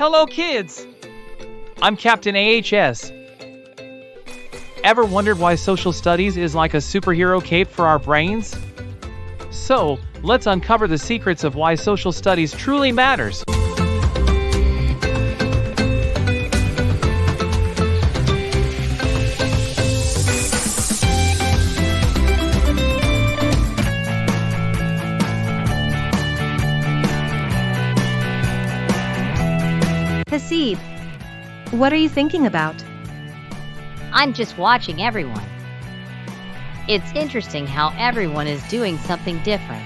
Hello, kids! I'm Captain AHS. Ever wondered why social studies is like a superhero cape for our brains? So, let's uncover the secrets of why social studies truly matters. Haseeb, what are you thinking about? I'm just watching everyone. It's interesting how everyone is doing something different,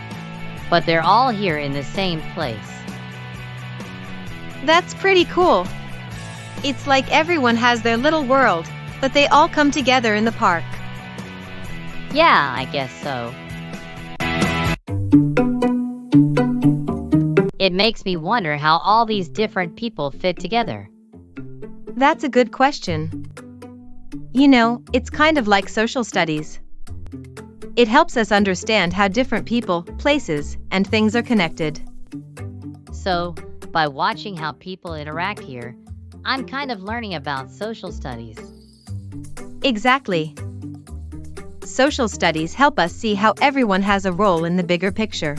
but they're all here in the same place. That's pretty cool. It's like everyone has their little world, but they all come together in the park. Yeah, I guess so. It makes me wonder how all these different people fit together. That's a good question. You know, it's kind of like social studies. It helps us understand how different people, places, and things are connected. So, by watching how people interact here, I'm kind of learning about social studies. Exactly. Social studies help us see how everyone has a role in the bigger picture.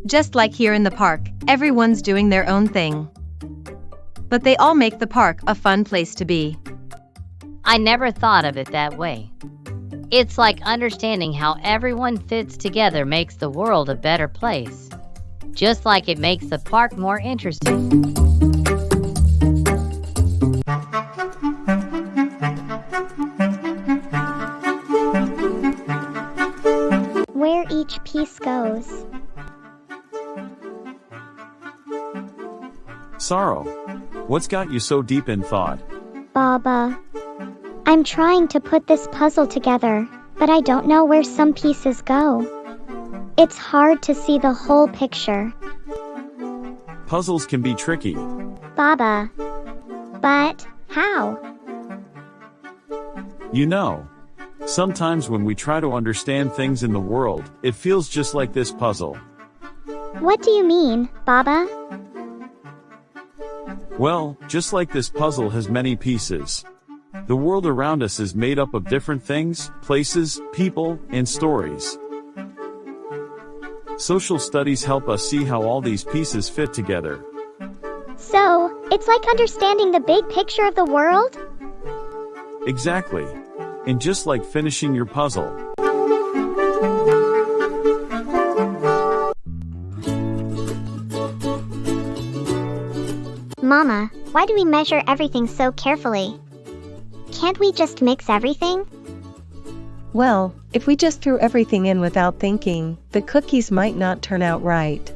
Just like here in the park, everyone's doing their own thing. But they all make the park a fun place to be. I never thought of it that way. It's like understanding how everyone fits together makes the world a better place. Just like it makes the park more interesting. Where each piece goes. Saro, what's got you so deep in thought? Baba. I'm trying to put this puzzle together, but I don't know where some pieces go. It's hard to see the whole picture. Puzzles can be tricky. Baba. But how? You know, sometimes when we try to understand things in the world, it feels just like this puzzle. What do you mean, Baba? Well, just like this puzzle has many pieces. The world around us is made up of different things, places, people, and stories. Social studies help us see how all these pieces fit together. So, it's like understanding the big picture of the world? Exactly. And just like finishing your puzzle. Mama, why do we measure everything so carefully? Can't we just mix everything? Well, if we just threw everything in without thinking, the cookies might not turn out right.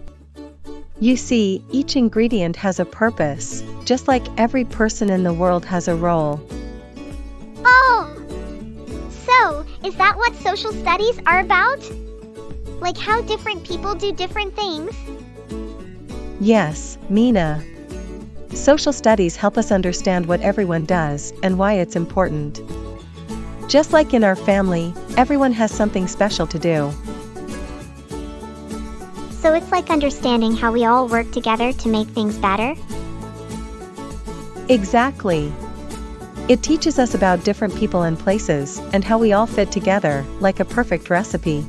You see, each ingredient has a purpose, just like every person in the world has a role. Oh! So, is that what social studies are about? Like how different people do different things? Yes, Mina. Social studies help us understand what everyone does and why it's important. Just like in our family, everyone has something special to do. So it's like understanding how we all work together to make things better? Exactly. It teaches us about different people and places, and how we all fit together, like a perfect recipe.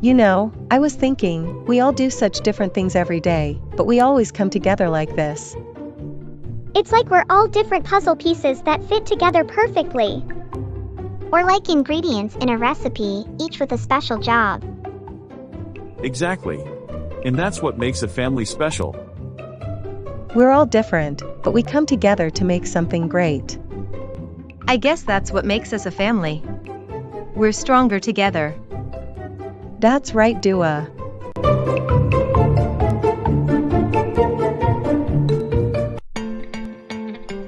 You know, I was thinking, we all do such different things every day, but we always come together like this. It's like we're all different puzzle pieces that fit together perfectly. Or like ingredients in a recipe, each with a special job. Exactly. And that's what makes a family special. We're all different, but we come together to make something great. I guess that's what makes us a family. We're stronger together. That's right, Dua.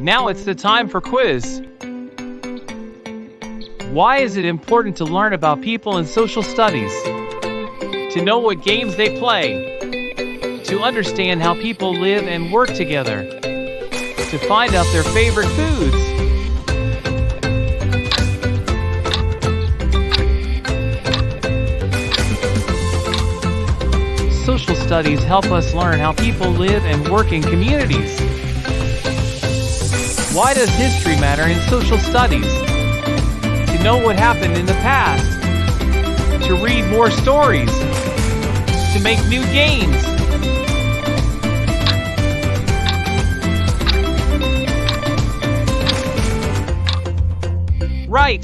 Now it's the time for quiz. Why is it important to learn about people in social studies? To know what games they play. To understand how people live and work together. To find out their favorite foods. social studies help us learn how people live and work in communities? Why does history matter in social studies? To know what happened in the past. To read more stories. To make new games. Right!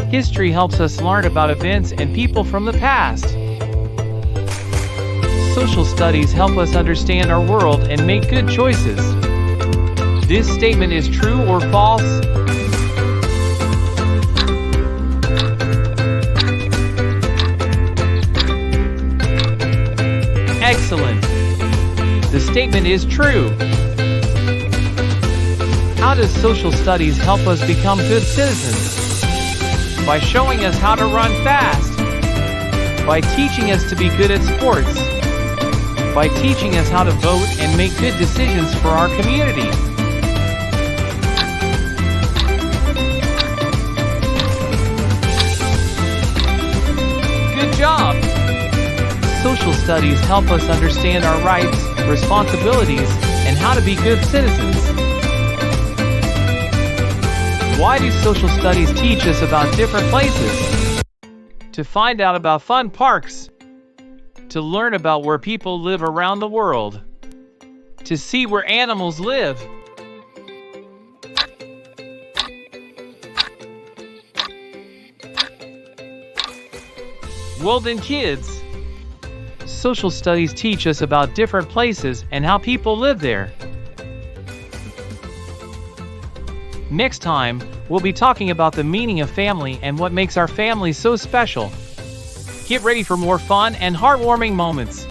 History helps us learn about events and people from the past. Social studies help us understand our world and make good choices. This statement is true or false? Excellent! The statement is true. How does social studies help us become good citizens? By showing us how to run fast. By teaching us to be good at sports. By teaching us how to vote and make good decisions for our community. Good job! Social studies help us understand our rights, responsibilities, and how to be good citizens. Why do social studies teach us about different places? To find out about fun parks. To learn about where people live around the world. To see where animals live. Well then, kids, social studies teach us about different places and how people live there. Next time, we'll be talking about the meaning of family and what makes our family so special. Get ready for more fun and heartwarming moments.